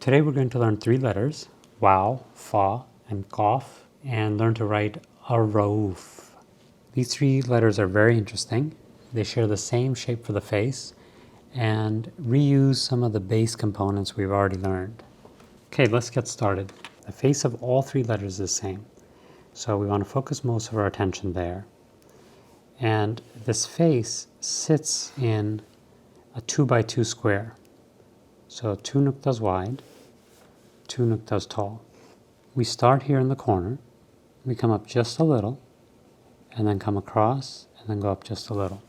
Today we're going to learn 3 letters, Waw, Fa, and Qaf, and learn to write Ar Rauf. These 3 letters are very interesting. They share the same shape for the face and reuse some of the base components we've already learned. Okay, let's get started. The face of all 3 letters is the same, so we want to focus most of our attention there. And this face sits in a 2 by 2 square. So 2 nuqtas wide, 2 nuqtas tall. We start here in the corner, we come up just a little, and then come across, and then go up just a little.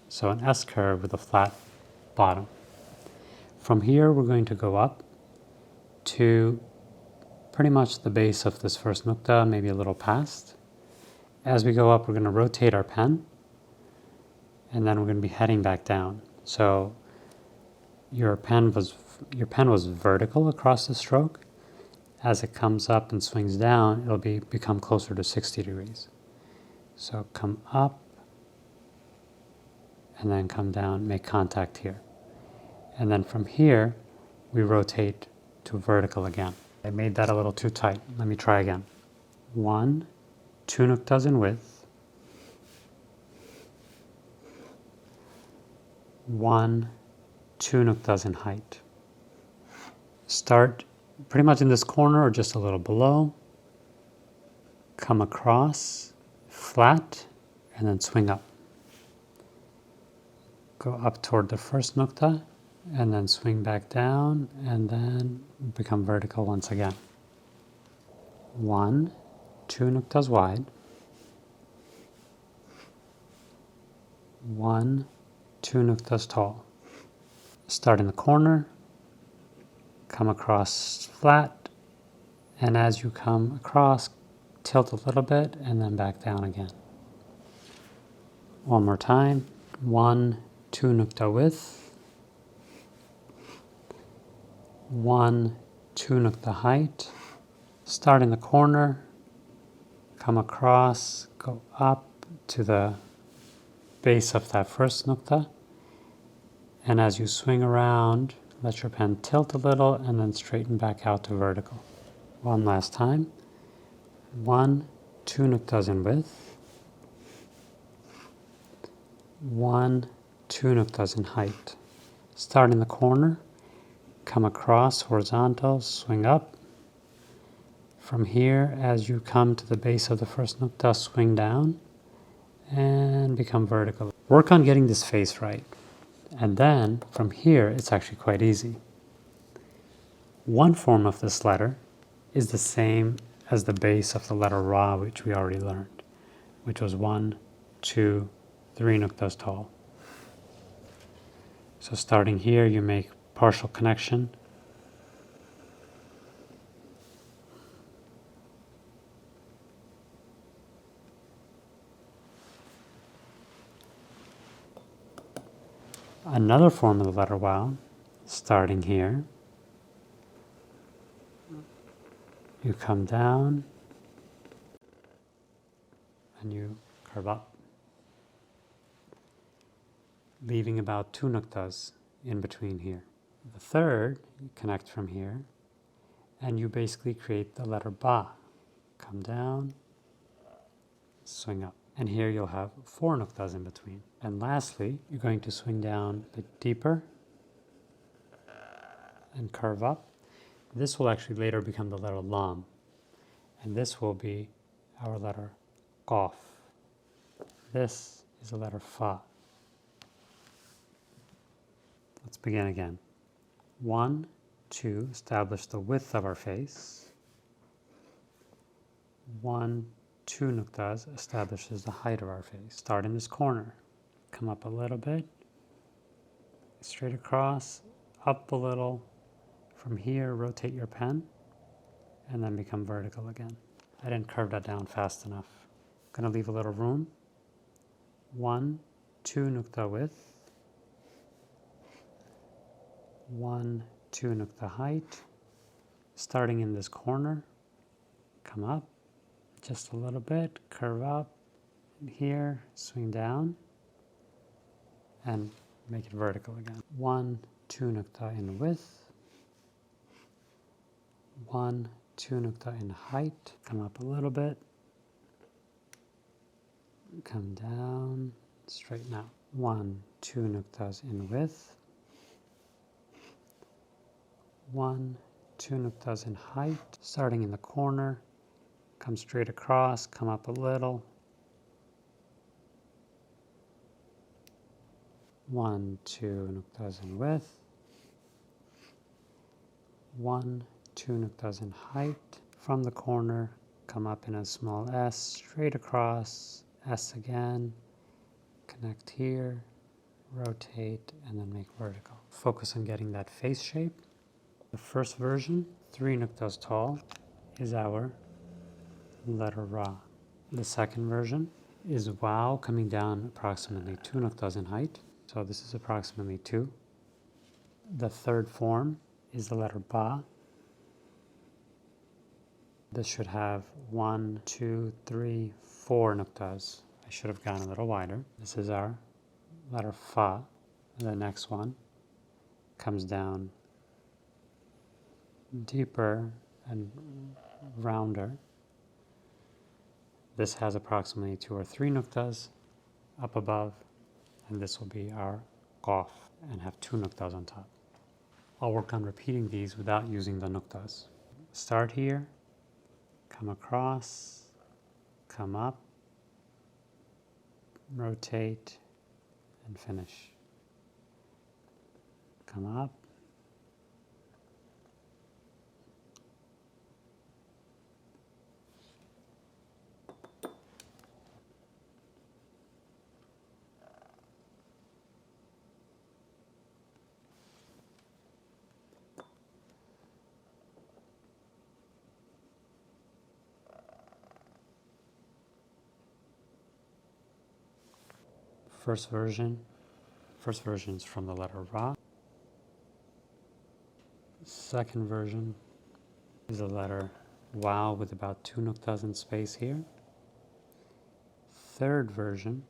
So an S curve with a flat bottom. From here we're going to go up to pretty much the base of this first nuqta, maybe a little past. As we go up, we're going to rotate our pen, and then we're going to be heading back down. So your pen was vertical across the stroke. As it comes up and swings down, it'll become closer to 60 degrees. So come up, and then come down, make contact here. And then from here, we rotate to vertical again. I made that a little too tight. Let me try again. 1, 2 nuqtas in width. 1, 2 nuqtas in height. Start pretty much in this corner or just a little below. Come across, flat, and then swing up. Go up toward the first nuqta, and then swing back down, and then become vertical once again. 1, 2 nuqtas wide. 1, 2 nuqtas tall. Start in the corner, come across flat, and as you come across, tilt a little bit, and then back down again. One more time. 1, 2 nuqta width. 1, 2 nuqta height. Start in the corner, come across, go up to the base of that first nuqta, and as you swing around, let your pen tilt a little and then straighten back out to vertical. One last time. 1, 2 nuqtas in width. 1, 2 nuqtas in height. Start in the corner, come across horizontal, swing up. From here, as you come to the base of the first nuqta, swing down and become vertical. Work on getting this face right. And then, from here, it's actually quite easy. One form of this letter is the same as the base of the letter Ra, which we already learned, which was 1, 2, 3 nuqtas tall. So starting here, you make partial connection. Another form of the letter Waw, starting here, you come down and you curve up, leaving about 2 nuqtas in between here. The third, you connect from here, and you basically create the letter Ba. Come down, swing up. And here you'll have 4 nuqtas in between. And lastly, you're going to swing down a bit deeper and curve up. This will actually later become the letter Lam. And this will be our letter Qaf. This is the letter Fa. Let's begin again. 1, 2, establish the width of our face. 1, 2 nuqtas establishes the height of our face. Start in this corner. Come up a little bit. Straight across, up a little. From here, rotate your pen, and then become vertical again. I didn't curve that down fast enough. I'm going to leave a little room. 1, 2 nuqta width. 1, 2 nuqta height. Starting in this corner, come up just a little bit, curve up, and here, swing down, and make it vertical again. 1, 2 nuqta in width. 1, 2 nukta in height, come up a little bit, come down, straighten out. 1, 2 nuktas in width, 1, 2 nuktas in height, starting in the corner, come straight across, come up a little, 1, 2 nuktas in width, 1, 2 nuktas in height, from the corner, come up in a small S, straight across, S again, connect here, rotate, and then make vertical. Focus on getting that face shape. The first version, 3 nuktas tall, is our letter Ra. The second version is Wow, coming down approximately 2 nuktas in height. So this is approximately 2. The third form is the letter Ba. This should have 1, 2, 3, 4 nuktas. I should have gone a little wider. This is our letter Fa. The next one comes down deeper and rounder. This has approximately 2 or 3 nuktas up above, and this will be our Qaf and have 2 nuktas on top. I'll work on repeating these without using the nuktas. Start here, come across, come up, rotate, and finish. Come up, First version is from the letter Ra. Second version is the letter Wow with about 2 nuktas in space here. Third version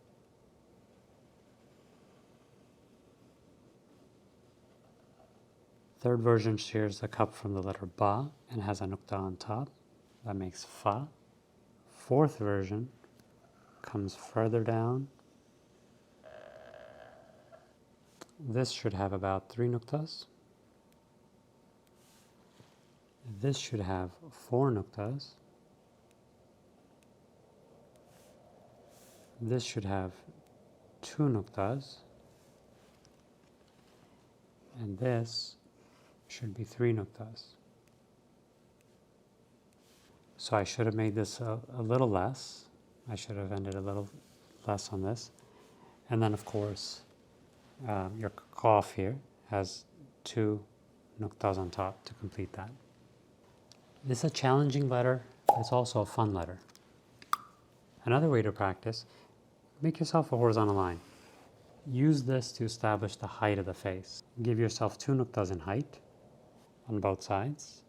shares a cup from the letter Ba and has a nukta on top. That makes Fa. Fourth version comes further down. This should have about 3 nuktas. This should have 4 nuktas. This should have 2 nuktas. And this should be 3 nuktas. So I should have made this a little less. I should have ended a little less on this. And then, of course, your Qaf here has 2 nuktas on top to complete that. This is a challenging letter. It's also a fun letter. Another way to practice, make yourself a horizontal line. Use this to establish the height of the face. Give yourself 2 nuktas in height on both sides.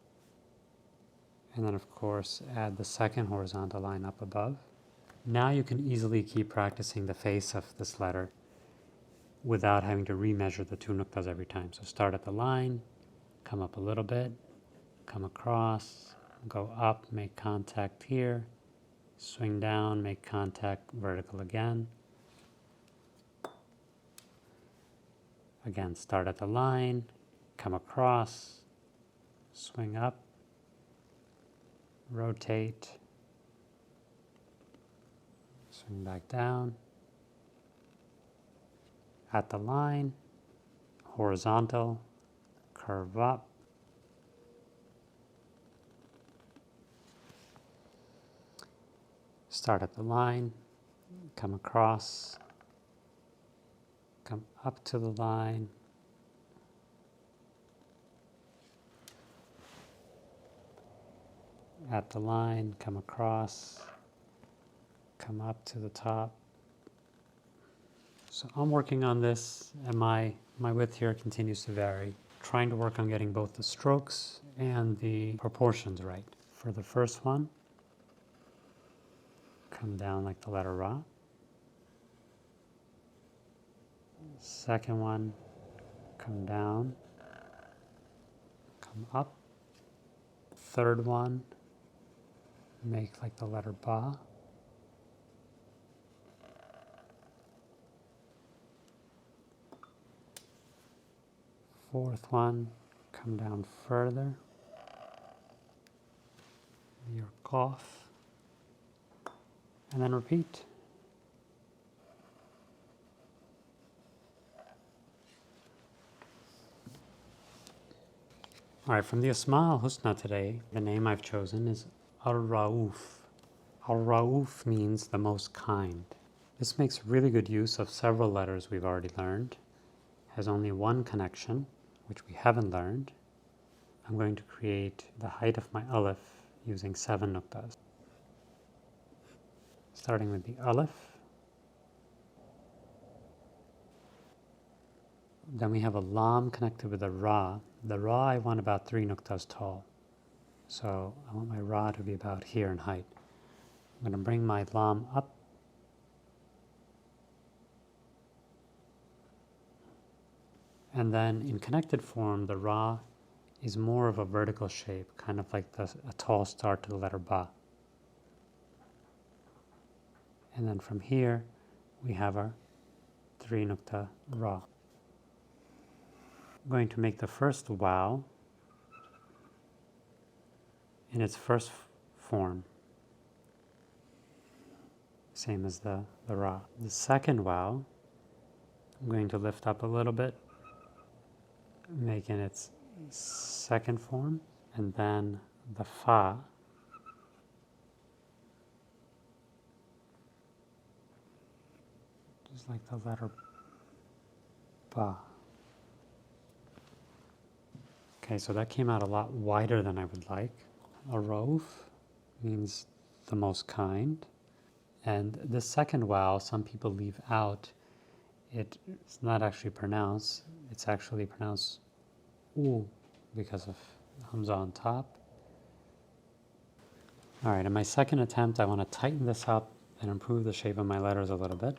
And then, of course, add the second horizontal line up above. Now you can easily keep practicing the face of this letter without having to remeasure the 2 nuktas every time. So start at the line, come up a little bit, come across, go up, make contact here, swing down, make contact vertical again. Again, start at the line, come across, swing up, rotate, swing back down, at the line, horizontal, curve up, start at the line, come across, come up to the line, at the line, come across, come up to the top. So I'm working on this, and my width here continues to vary, trying to work on getting both the strokes and the proportions right. For the first one, come down like the letter Ra. Second one, come down, come up. third one, make like the letter Ba. Fourth one, come down further, your Qaf, and then repeat. All right, from the Asma-al-Husna today, the name I've chosen is Ar Rauf. Ar Rauf means the most kind. This makes really good use of several letters we've already learned. Has only one connection, which we haven't learned. I'm going to create the height of my aleph using 7 nuqtas. Starting with the aleph. Then we have a lam connected with a ra. The ra I want about 3 nuqtas tall. So I want my ra to be about here in height. I'm going to bring my lam up. And then in connected form, the ra is more of a vertical shape, kind of like a tall start to the letter ba. And then from here, we have our 3 nukta ra. I'm going to make the first waw in its first form, same as the ra. The second waw, I'm going to lift up a little bit, making its second form, and then the fa, just like the letter ba. Okay, so that came out a lot wider than I would like. Ar Rauf means the most kind. And the second waw, some people leave out. It's not actually pronounced. It's actually pronounced u because of hamza on top. All right, in my second attempt, I want to tighten this up and improve the shape of my letters a little bit.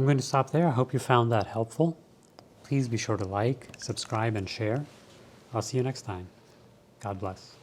I'm going to stop there. I hope you found that helpful. Please be sure to like, subscribe, and share. I'll see you next time. God bless.